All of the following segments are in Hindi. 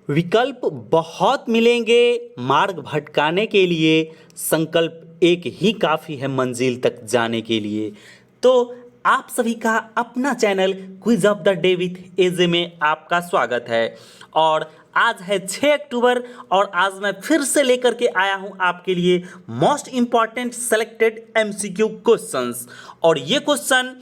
विकल्प बहुत मिलेंगे मार्ग भटकाने के लिए, संकल्प एक ही काफ़ी है मंजिल तक जाने के लिए। तो आप सभी का अपना channel quiz of the day with AJ में आपका स्वागत है। और आज है 6 अक्टूबर और आज मैं फिर से लेकर के आया हूं आपके लिए most important selected MCQ questions. और ये क्वेश्चन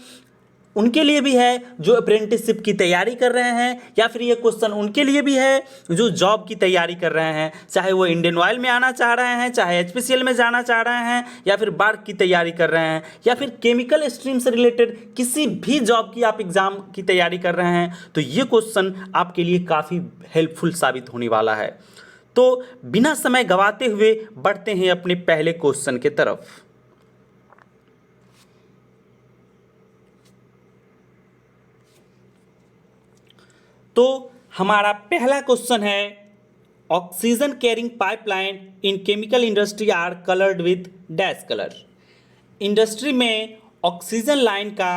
उनके लिए भी है जो अप्रेंटिसशिप की तैयारी कर रहे हैं, या फिर ये क्वेश्चन उनके लिए भी है जो जॉब की तैयारी कर रहे हैं, चाहे वो इंडियन ऑयल में आना चाह रहे हैं, चाहे एचपीसीएल में जाना चाह रहे हैं, या फिर बार्क की तैयारी कर रहे हैं, या फिर केमिकल स्ट्रीम से रिलेटेड किसी भी जॉब की आप एग्जाम की तैयारी कर रहे हैं। तो ये क्वेश्चन आपके लिए काफ़ी हेल्पफुल साबित होने वाला है। तो बिना समय गंवाते हुए बढ़ते हैं अपने पहले क्वेश्चन के तरफ। तो हमारा पहला क्वेश्चन है, oxygen carrying pipeline in chemical industry are coloured with dash colour. Industry में ऑक्सीजन लाइन का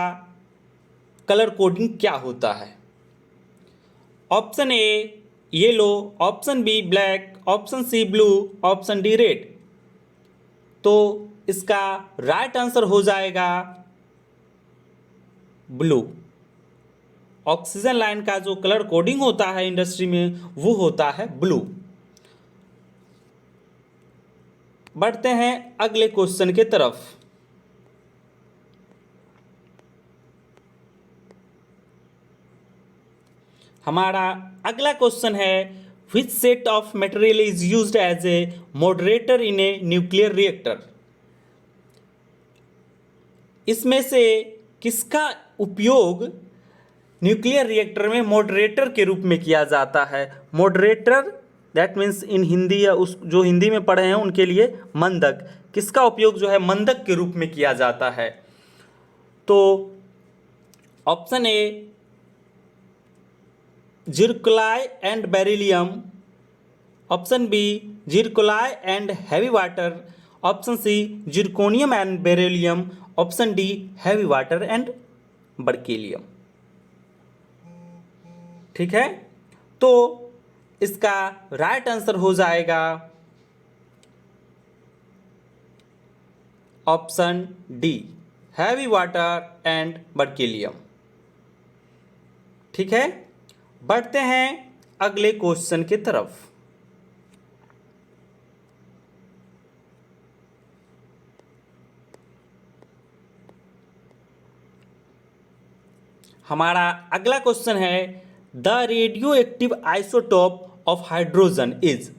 कलर कोडिंग क्या होता है? Option A yellow, option B black, option C blue, option D red. तो इसका राइट आंसर हो जाएगा ब्लू। ऑक्सीजन लाइन का जो कलर कोडिंग होता है इंडस्ट्री में वो होता है ब्लू। बढ़ते हैं अगले क्वेश्चन के तरफ। हमारा अगला क्वेश्चन है, which set of material is used as a moderator in a nuclear reactor. इसमें से किसका उपयोग न्यूक्लियर रिएक्टर में मॉडरेटर के रूप में किया जाता है? Moderator that means in Hindi, या उस जो हिंदी में पढ़े हैं उनके लिए मंदक। किसका उपयोग जो है मंदक के रूप में किया जाता है? तो option A zircaloy and beryllium, option B zircaloy and heavy water, option C zirconium and beryllium, option D heavy water and berkelium. ठीक है, तो इसका राइट आंसर हो जाएगा option D heavy water and berkelium. ठीक है, बढ़ते हैं अगले क्वेश्चन की तरफ। हमारा अगला क्वेश्चन है, the radio active isotope of hydrogen is.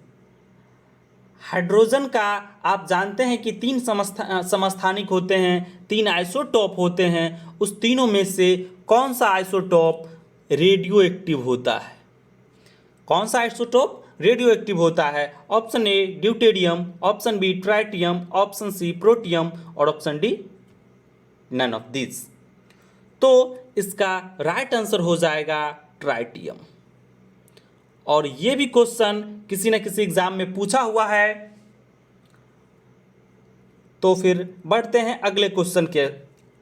Hydrogen का आप जानते हैं कि 3 समस्थानिक होते हैं, 3 आइसोटोप होते हैं। उस तीनों में से कौन सा आइसोटोप रेडियो एक्टिव होता है? कौन सा आइसोटोप रेडियो एक्टिव होता है? Option A deuterium, option B tritium, option C protium और option D none of this. तो इसका राइट आंसर हो जाएगा ट्राइटियम। और ये भी क्वेश्चन किसी न किसी एग्जाम में पूछा हुआ है। तो फिर बढ़ते हैं अगले क्वेश्चन के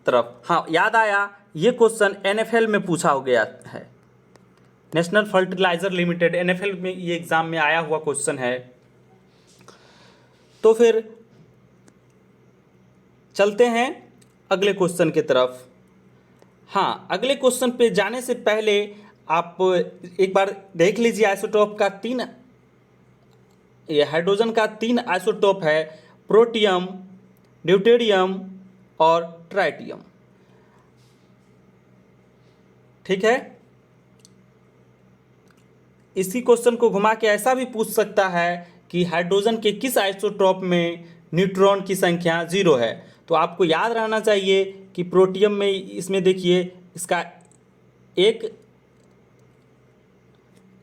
तरफ। हाँ, याद आया, ये क्वेश्चन एनएफएल में पूछा हो गया है, नेशनल फर्टिलाइजर लिमिटेड, एनएफएल में ये एग्जाम में आया हुआ क्वेश्चन है। तो फिर चलते हैं अगले क्वेश्चन की तरफ। हाँ, अगले क्वेश्चन पे जाने से पहले आप एक बार देख लीजिए, आइसोटोप का 3, ये हाइड्रोजन का 3 आइसोटोप है, प्रोटियम, ड्यूटेरियम और ट्राइटियम। ठीक है, इसी क्वेश्चन को घुमा के ऐसा भी पूछ सकता है कि हाइड्रोजन के किस आइसोटोप में न्यूट्रॉन की संख्या 0 है। तो आपको याद रहना चाहिए कि प्रोटियम में, इसमें देखिए इसका एक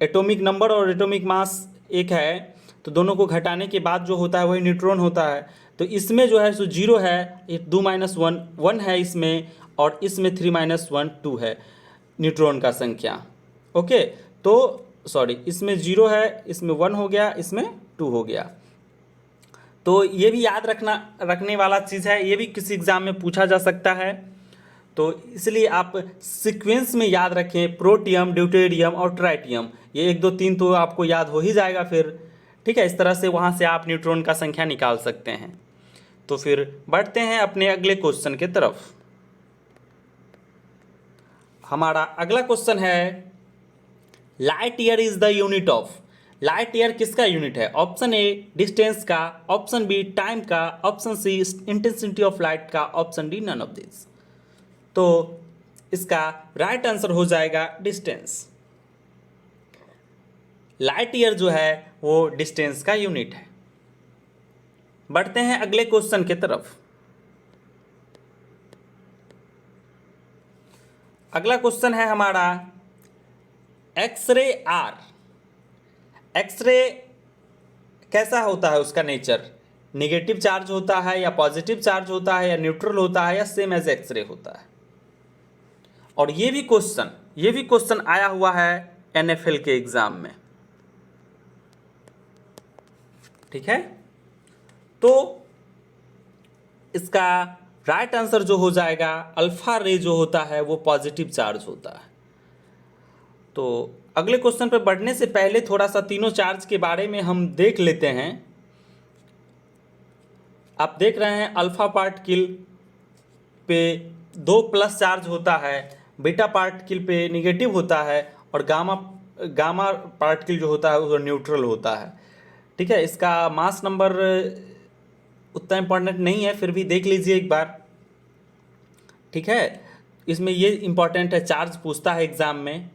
एटॉमिक नंबर और एटॉमिक मास एक है, तो दोनों को घटाने के बाद जो होता है वही न्यूट्रॉन होता है। तो इसमें जो है सो 0 है, 2 - 1 1 है इसमें, और इसमें 3 - 1 2 है न्यूट्रॉन का संख्या। ओके, तो सॉरी, इसमें 0 है, इसमें 1 हो गया, इसमें 2 हो गया। तो ये भी याद रखने वाला चीज़ है, ये भी किसी एग्ज़ाम में पूछा जा सकता है। तो इसलिए आप सीक्वेंस में याद रखें, प्रोटियम, ड्यूटेरियम और ट्राइटियम, ये 1 2 3 तो आपको याद हो ही जाएगा फिर। ठीक है, इस तरह से वहाँ से आप न्यूट्रॉन का संख्या निकाल सकते हैं। तो फिर बढ़ते हैं अपने अगले क्वेश्चन के तरफ। हमारा अगला क्वेश्चन है, light year is the unit of. Light year किसका यूनिट है? ऑप्शन ए डिस्टेंस का, ऑप्शन बी टाइम का, option C intensity of light का, option D none of this. तो इसका राइट आंसर हो जाएगा डिस्टेंस। लाइट ईयर जो है वो डिस्टेंस का यूनिट है। बढ़ते हैं अगले क्वेश्चन की तरफ। अगला क्वेश्चन है हमारा, एक्सरे आर। एक्सरे कैसा होता है, उसका नेचर नेगेटिव चार्ज होता है या पॉजिटिव चार्ज होता है या न्यूट्रल होता है या सेम एज एक्सरे होता है? और ये भी क्वेश्चन आया हुआ है एनएफएल के एग्जाम में। ठीक है, तो इसका राइट आंसर जो हो जाएगा, अल्फा रे जो होता है वो पॉजिटिव चार्ज होता है। तो अगले क्वेश्चन पर बढ़ने से पहले थोड़ा सा तीनों चार्ज के बारे में हम देख लेते हैं। आप देख रहे हैं अल्फा पार्टिकल पे 2 प्लस चार्ज होता है, बीटा पार्टिकल पे निगेटिव होता है और गामा पार्टिकल जो होता है वो न्यूट्रल होता है। ठीक है, इसका मास नंबर उतना इम्पोर्टेंट नहीं है, फिर भी देख लीजिए एक बार। ठीक है, इसमें ये इम्पोर्टेंट है, चार्ज पूछता है एग्जाम में।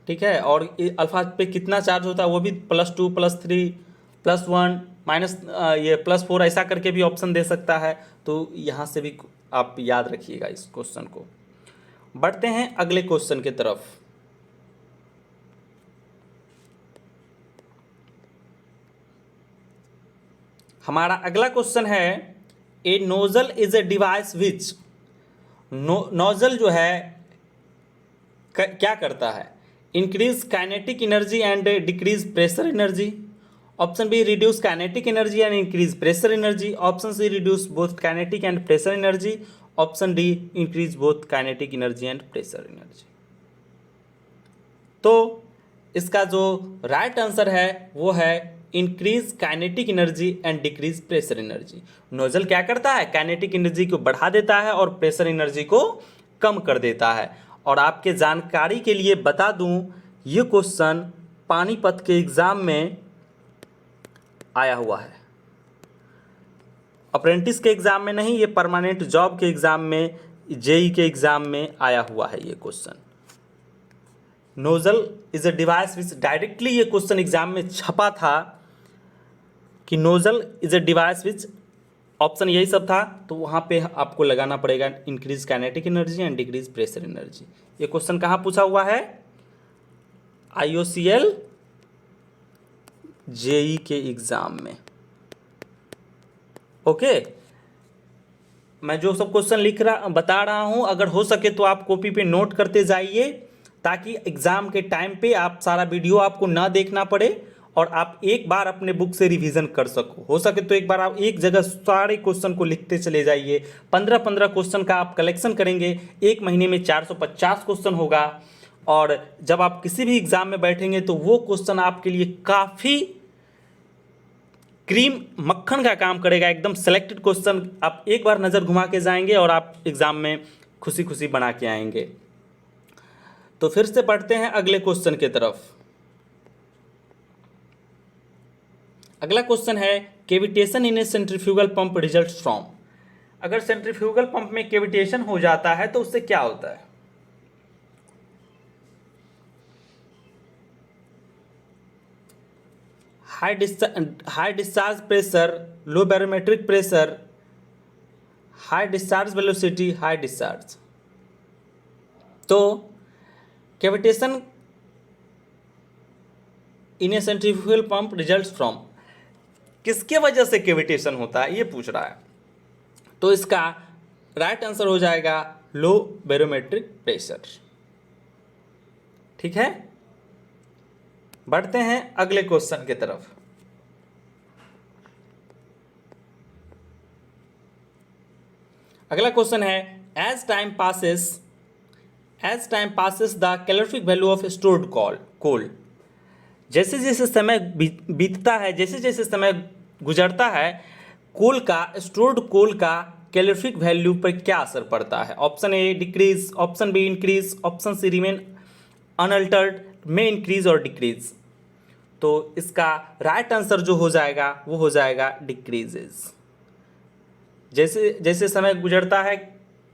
ठीक है, और अल्फा पे कितना चार्ज होता है वो भी +2 +3 +1 माइनस ये +4 ऐसा करके भी ऑप्शन दे सकता है। तो यहाँ से भी आप याद रखिएगा इस क्वेश्चन को। बढ़ते हैं अगले क्वेश्चन की तरफ। हमारा अगला क्वेश्चन है, a nozzle is a device which. Nozzle जो है क्या करता है? Increase kinetic energy and decrease pressure energy. Option B reduce kinetic energy and increase pressure energy. Option C reduce both kinetic and pressure energy. Option D increase both kinetic energy and pressure energy. तो इसका जो राइट आंसर है वो है increase kinetic energy and decrease pressure energy. Nozzle क्या करता है? काइनेटिक एनर्जी को बढ़ा देता है और प्रेशर एनर्जी को कम कर देता है। और आपके जानकारी के लिए बता दूं, ये क्वेश्चन पानीपत के एग्ज़ाम में आया हुआ है। अप्रेंटिस के एग्ज़ाम में नहीं, ये परमानेंट जॉब के एग्ज़ाम में, जेई के एग्ज़ाम में आया हुआ है ये question. Nozzle is a device which, directly ये क्वेश्चन एग्जाम में छपा था कि nozzle is a device which, option यही सब था। तो वहाँ पे आपको लगाना पड़ेगा increase kinetic energy and decrease pressure energy. ये क्वेश्चन कहाँ पूछा हुआ है? IOCL जेई के एग्जाम में। ओके, मैं जो सब क्वेश्चन बता रहा हूँ, अगर हो सके तो आप कॉपी पे नोट करते जाइए, ताकि एग्ज़ाम के टाइम पे आप सारा वीडियो आपको ना देखना पड़े और आप एक बार अपने बुक से रिवीजन कर सको। हो सके तो एक बार आप एक जगह सारे क्वेश्चन को लिखते चले जाइए। 15-15 क्वेश्चन का आप कलेक्शन करेंगे, एक महीने में 450 क्वेश्चन होगा। और जब आप किसी भी एग्ज़ाम में बैठेंगे तो वो क्वेश्चन आपके लिए काफ़ी क्रीम मक्खन का काम करेगा। एकदम सेलेक्टेड क्वेश्चन आप एक बार नज़र घुमा के जाएंगे और आप एग्ज़ाम में खुशी खुशी बना के आएंगे। तो फिर से पढ़ते हैं अगले क्वेश्चन की तरफ। अगला क्वेश्चन है, cavitation in a centrifugal pump results from. अगर सेंट्रीफ्यूगल पंप में कैविटेशन हो जाता है तो उससे क्या होता है? High discharge pressure, low barometric pressure, high discharge velocity, high discharge. तो cavitation in a centrifugal pump results from, किसके वजह से कैविटेशन होता है ये पूछ रहा है। तो इसका राइट आंसर हो जाएगा लो बैरोमेट्रिक प्रेशर। ठीक है, बढ़ते हैं अगले क्वेश्चन की तरफ। अगला क्वेश्चन है, as time passes the calorific value of stored coal, जैसे जैसे समय बीतता है, जैसे जैसे समय गुजरता है, स्टोर्ड कोल का कैलोरीफिक वैल्यू पर क्या असर पड़ता है? Option A decrease, option B increase, option C remain unaltered, में इंक्रीज और डिक्रीज। तो इसका राइट आंसर जो हो जाएगा वो हो जाएगा डिक्रीजेज। जैसे जैसे समय गुजरता है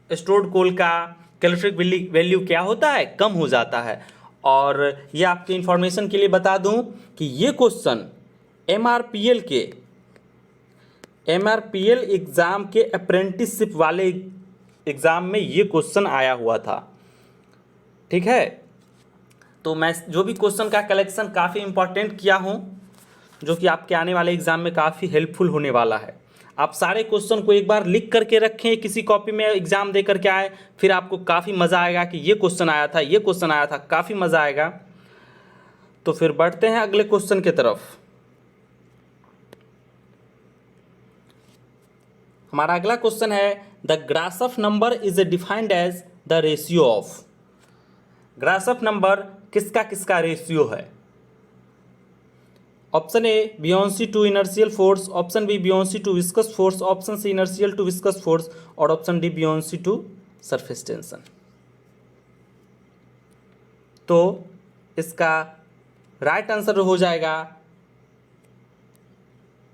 स्टोर्ड कोल का कैलोरीफिक वैल्यू क्या होता है? कम हो जाता है। और ये आपके इंफॉर्मेशन के लिए बता दूं कि ये क्वेश्चन एमआरपीएल एग्ज़ाम के अप्रेंटिसशिप वाले एग्ज़ाम में ये क्वेश्चन आया हुआ था। ठीक है, तो मैं जो भी क्वेश्चन का कलेक्शन काफ़ी इंपॉर्टेंट किया हूँ, जो कि आपके आने वाले एग्ज़ाम में काफ़ी हेल्पफुल होने वाला है। आप सारे क्वेश्चन को एक बार लिख करके रखें, किसी कॉपी में एग्ज़ाम दे करके आए, फिर आपको काफ़ी मज़ा आएगा कि ये क्वेश्चन आया था, ये क्वेश्चन आया था, काफ़ी मज़ा आएगा। तो फिर बढ़ते हैं अगले क्वेश्चन की तरफ। हमारा अगला क्वेश्चन है the Grashof number is defined as the ratio of. Grashof number किसका किसका रेशियो है? Option A buoyancy to inertial force, option B buoyancy to viscous force, option C inertial to viscous force और option D buoyancy to surface tension. तो इसका राइट आंसर हो जाएगा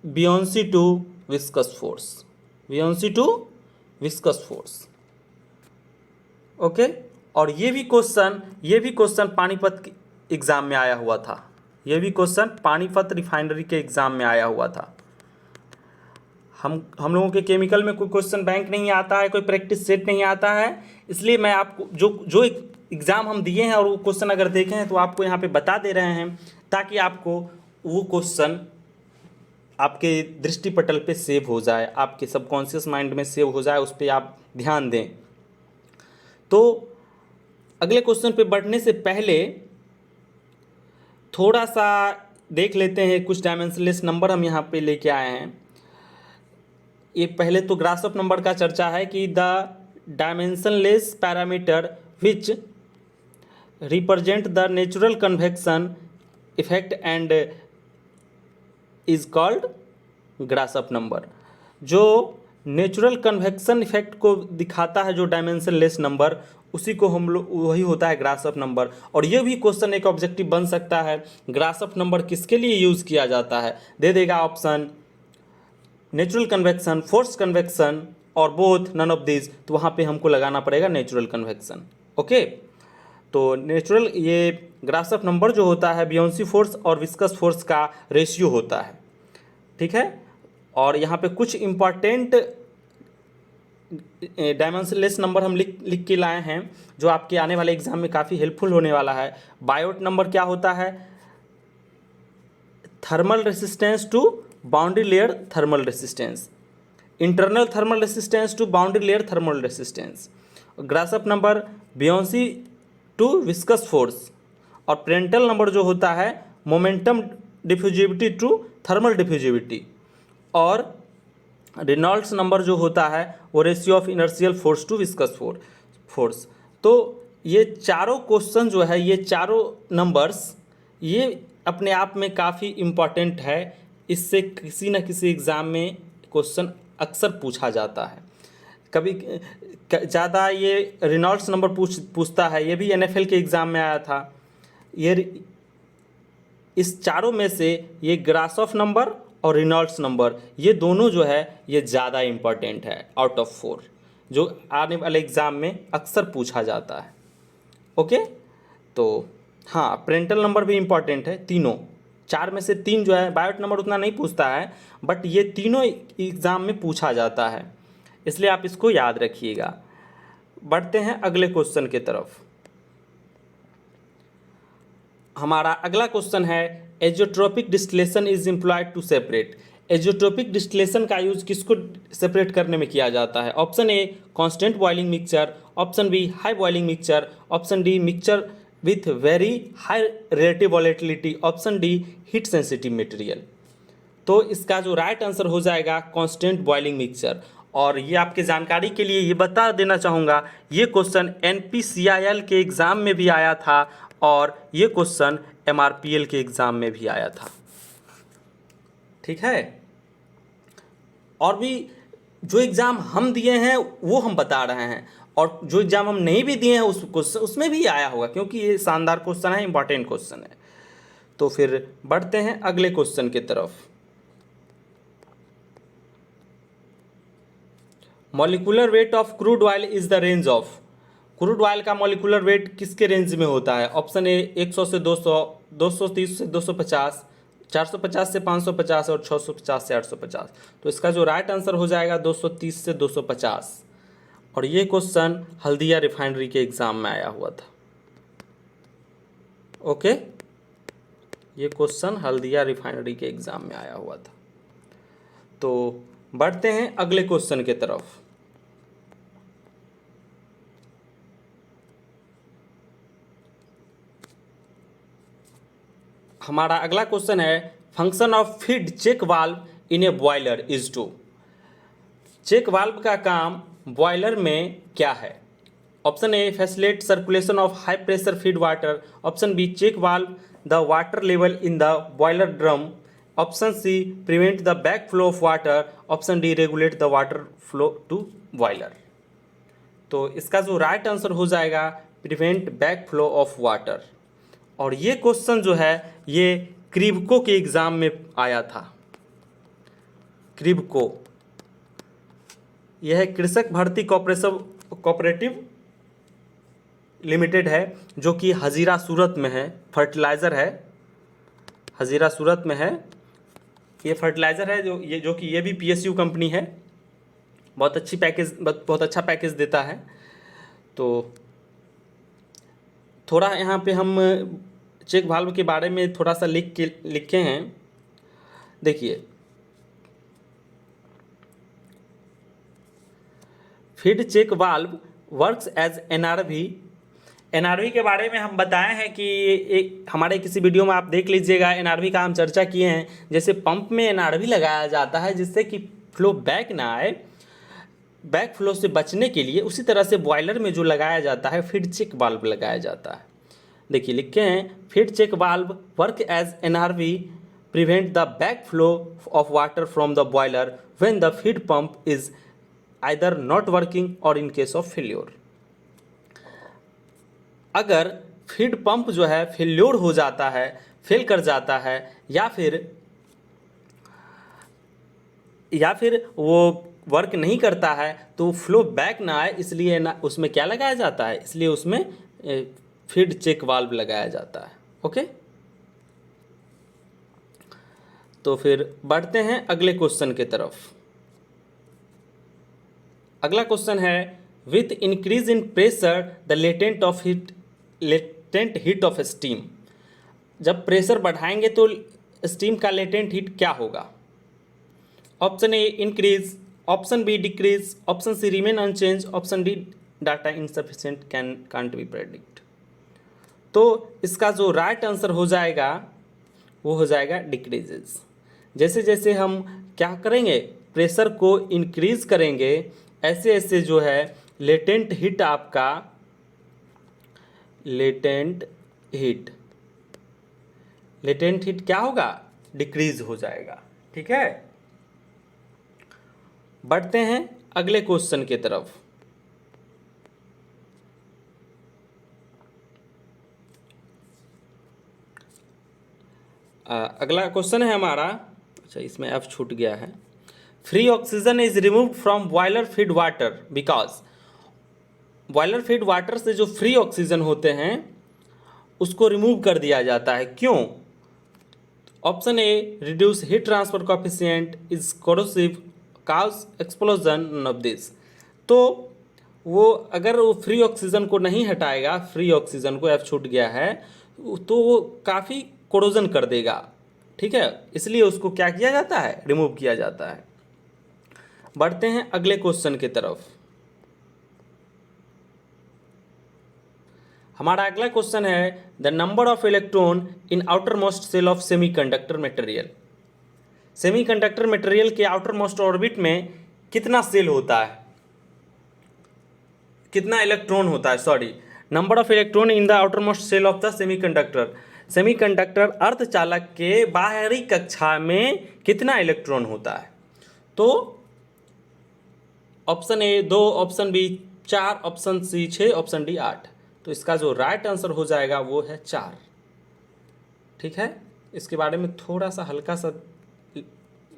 buoyancy to viscous force, buoyancy to viscous force. Okay, और ये भी क्वेश्चन पानीपत एग्जाम में आया हुआ था। ये भी क्वेश्चन पानीपत रिफाइनरी के एग्ज़ाम में आया हुआ था। हम लोगों के केमिकल में कोई क्वेश्चन बैंक नहीं आता है, कोई प्रैक्टिस सेट नहीं आता है, इसलिए मैं आपको जो एग्ज़ाम हम दिए हैं और वो क्वेश्चन अगर देखे हैं तो आपको यहाँ पे बता दे रहे हैं, ताकि आपको वो क्वेश्चन आपके दृष्टिपटल पे सेव हो जाए, आपके सबकॉन्शियस माइंड में सेव हो जाए, उस पर आप ध्यान दें। तो अगले क्वेश्चन पे बढ़ने से पहले थोड़ा सा देख लेते हैं, कुछ डायमेंशनलेस नंबर हम यहाँ पे लेके आए हैं। ये पहले तो ग्रासफ नंबर का चर्चा है कि the dimensionless parameter which represent the natural convection effect and is called Grashof number. जो नेचुरल कन्वेक्शन इफेक्ट को दिखाता है, जो डायमेंशनलेस नंबर, उसी को हम लोग, वही होता है ग्रासफ नंबर। और ये भी क्वेश्चन एक ऑब्जेक्टिव बन सकता है, ग्रासफ नंबर किसके लिए यूज़ किया जाता है? दे देगा option natural convection, force convection और बोथ, नन ऑफ दिस। तो वहाँ पे हमको लगाना पड़ेगा नेचुरल कन्वेक्शन। ओके, तो नेचुरल, ये ग्रासफ नंबर जो होता है बियोंसी फोर्स और विस्कस फोर्स का रेशियो होता है। ठीक है, और यहाँ पे कुछ इम्पॉर्टेंट डायमेंशनलेस नंबर हम लिख के लाए हैं, जो आपके आने वाले एग्जाम में काफ़ी हेल्पफुल होने वाला है। बायोट नंबर क्या होता है? Thermal resistance to boundary layer thermal resistance, internal thermal resistance to boundary layer thermal resistance. Grashof number buoyancy to viscous force, और पेरेंटल नंबर जो होता है momentum diffusivity to thermal diffusivity, और रेनॉल्ड्स नंबर जो होता है वो ratio of inertial force to viscous force. तो ये चारों क्वेश्चन जो है, ये चारों नंबर्स, ये अपने आप में काफ़ी इम्पॉर्टेंट है। इससे किसी न किसी एग्ज़ाम में क्वेश्चन अक्सर पूछा जाता है। कभी ज़्यादा ये रेनॉल्ड्स नंबर पूछता है, ये भी NFL के एग्ज़ाम में आया था। ये इस चारों में से ये ग्रासफ नंबर और रेनॉल्ड्स नंबर, ये दोनों जो है ये ज़्यादा इम्पॉर्टेंट है आउट ऑफ 4, जो आने वाले एग्ज़ाम में अक्सर पूछा जाता है। ओके, तो हाँ, पेरेंटल नंबर भी इम्पॉर्टेंट है। तीनों, 4 में से 3 जो है, बायोट नंबर उतना नहीं पूछता है, बट ये तीनों एग्ज़ाम में पूछा जाता है, इसलिए आप इसको याद रखिएगा। बढ़ते हैं अगले क्वेश्चन की तरफ। हमारा अगला क्वेश्चन है azeotropic distillation is employed to separate. Azeotropic distillation का यूज किसको सेपरेट करने में किया जाता है? Option A constant boiling mixture, option B high boiling mixture, option D mixture with very high relative volatility, option D heat sensitive material. तो इसका जो राइट आंसर हो जाएगा कांस्टेंट बॉइलिंग मिक्सचर। और ये आपके जानकारी के लिए ये बता देना चाहूँगा, ये क्वेश्चन NPCIL के एग्ज़ाम में भी आया था और ये क्वेश्चन MRPL के एग्ज़ाम में भी आया था। ठीक है, और भी जो एग्ज़ाम हम दिए हैं वो हम बता रहे हैं, और जो एग्ज़ाम हम नहीं भी दिए हैं उसमें भी आया होगा, क्योंकि ये शानदार क्वेश्चन है, इंपॉर्टेंट क्वेश्चन है। तो फिर बढ़ते हैं अगले क्वेश्चन की तरफ। Molecular weight of crude oil is the range of. Crude oil का मॉलिक्यूलर वेट किसके रेंज में होता है? ऑप्शन ए 100 से 200, 230 से 250, 450 से 550 और 650 से 850। तो इसका जो राइट आंसर हो जाएगा 230 से 250। और ये क्वेश्चन हल्दिया रिफाइनरी के एग्ज़ाम में आया हुआ था। ओके, ये क्वेश्चन हल्दिया रिफाइनरी के एग्ज़ाम में आया हुआ था। तो बढ़ते हैं अगले क्वेश्चन की तरफ। हमारा अगला क्वेश्चन है, function of feed check valve in a boiler is to. Check valve का काम बॉयलर में क्या है? Option A facilitate circulation of high pressure feed water, option B check valve the water level in the boiler drum, option C prevent the back flow of water, option D regulate the water flow to boiler. तो इसका जो राइट आंसर हो जाएगा prevent back flow of water. और ये क्वेश्चन जो है ये क्रिब्को के एग्ज़ाम में आया था। क्रिब्को यह कृषक भर्ती कोऑपरेटिव लिमिटेड है, जो कि हजीरा सूरत में है, फर्टिलाइज़र है, हजीरा सूरत में है। ये फर्टिलाइज़र है जो कि ये भी PSU कंपनी है। बहुत अच्छा पैकेज देता है। तो थोड़ा यहाँ पे हम चेक वाल्व के बारे में थोड़ा सा लिखे हैं। देखिए, feed check valve works as NRV के बारे में हम बताए हैं कि एक हमारे किसी वीडियो में आप देख लीजिएगा, NRV का हम चर्चा किए हैं। जैसे पंप में NRV लगाया जाता है जिससे कि फ्लो बैक ना आए, बैक फ्लो से बचने के लिए, उसी तरह से बॉयलर में जो लगाया जाता है फीड चेक वाल्व लगाया जाता है। देखिए लिखे हैं, feed check valve work as NRV prevent the back flow of water from the boiler when the feed pump is either not working और इन केस ऑफ फेल्योर। अगर फीड पंप जो है फेल्योर हो जाता है, फेल कर जाता है, या फिर वो वर्क नहीं करता है, तो फ्लो बैक ना आए, इसलिए ना उसमें क्या लगाया जाता है, इसलिए उसमें फीड चेक वाल्व लगाया जाता है। ओके, तो फिर बढ़ते हैं अगले क्वेश्चन की तरफ। अगला क्वेश्चन है, with increase in pressure the latent heat of steam. जब प्रेशर बढ़ाएंगे तो स्टीम का लेटेंट हीट क्या होगा? Option A increase, option B decrease, option C remain unchange, option D data insufficient can't be predict. तो इसका जो राइट आंसर हो जाएगा वो हो जाएगा डिक्रीजेज। जैसे जैसे हम क्या करेंगे, प्रेशर को इंक्रीज करेंगे, ऐसे ऐसे जो है लेटेंट हीट आपका लेटेंट हीट क्या होगा? डिक्रीज हो जाएगा। ठीक है, बढ़ते हैं अगले क्वेश्चन की तरफ। अगला क्वेश्चन है हमारा, अच्छा इसमें F छूट गया है। Free oxygen is remove from boiler feed water because. Boiler feed water से जो फ्री ऑक्सीजन होते हैं उसको रिमूव कर दिया जाता है, क्यों? Option A reduce heat transfer coefficient, is corrosive, cause explosion, none of this. तो वो अगर वो फ्री ऑक्सीजन को नहीं हटाएगा, फ्री ऑक्सीजन को F छूट गया है, तो वो काफ़ी कोरोजन कर देगा। ठीक है, इसलिए उसको क्या किया जाता है? रिमूव किया जाता है। बढ़ते हैं अगले क्वेश्चन की तरफ। हमारा अगला क्वेश्चन है, the number of electron in outermost shell of semiconductor material. Semiconductor material के आउटर मोस्ट ऑर्बिट में कितना सेल होता है, कितना इलेक्ट्रॉन होता है, sorry, number of electron in the outermost shell of the semiconductor. Semiconductor अर्धचालक के बाहरी कक्षा में कितना इलेक्ट्रॉन होता है? तो option A 2, option B 4, option C 6, option D 8। तो इसका जो राइट आंसर हो जाएगा वो है 4। ठीक है, इसके बारे में थोड़ा सा हल्का सा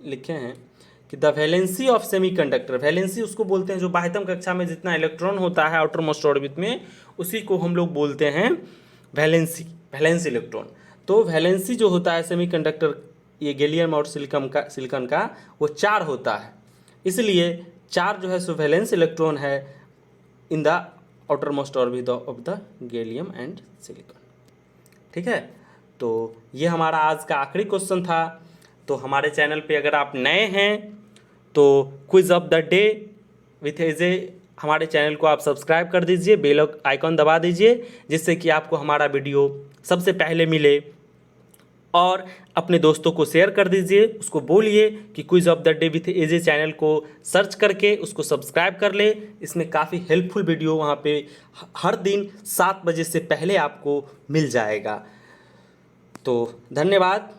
लिखे हैं कि the valency of semiconductor, valency उसको बोलते हैं जो बाह्यतम कक्षा में जितना इलेक्ट्रॉन होता है आउटर मोस्ट ऑर्बिट में, उसी को हम लोग बोलते हैं वैलेंसी, वैलेंस इलेक्ट्रॉन। तो वैलेंसी जो होता है सेमीकंडक्टर, ये गैलियम और सिलिकॉन का वो 4 होता है, इसलिए 4 जो है सो वैलेंस इलेक्ट्रॉन है इन the outermost orbit of the gallium and silicon. ठीक है, तो ये हमारा आज का आखिरी क्वेश्चन था। तो हमारे चैनल पे अगर आप नए हैं तो quiz of the day with AJ हमारे चैनल को आप सब्सक्राइब कर दीजिए, बेल आइकॉन दबा दीजिए, जिससे कि आपको हमारा वीडियो सबसे पहले मिले। और अपने दोस्तों को शेयर कर दीजिए, उसको बोलिए कि quiz of the day with AJ channel को सर्च करके उसको सब्सक्राइब कर ले। इसमें काफ़ी हेल्पफुल वीडियो वहाँ पे हर दिन 7 बजे से पहले आपको मिल जाएगा। तो धन्यवाद।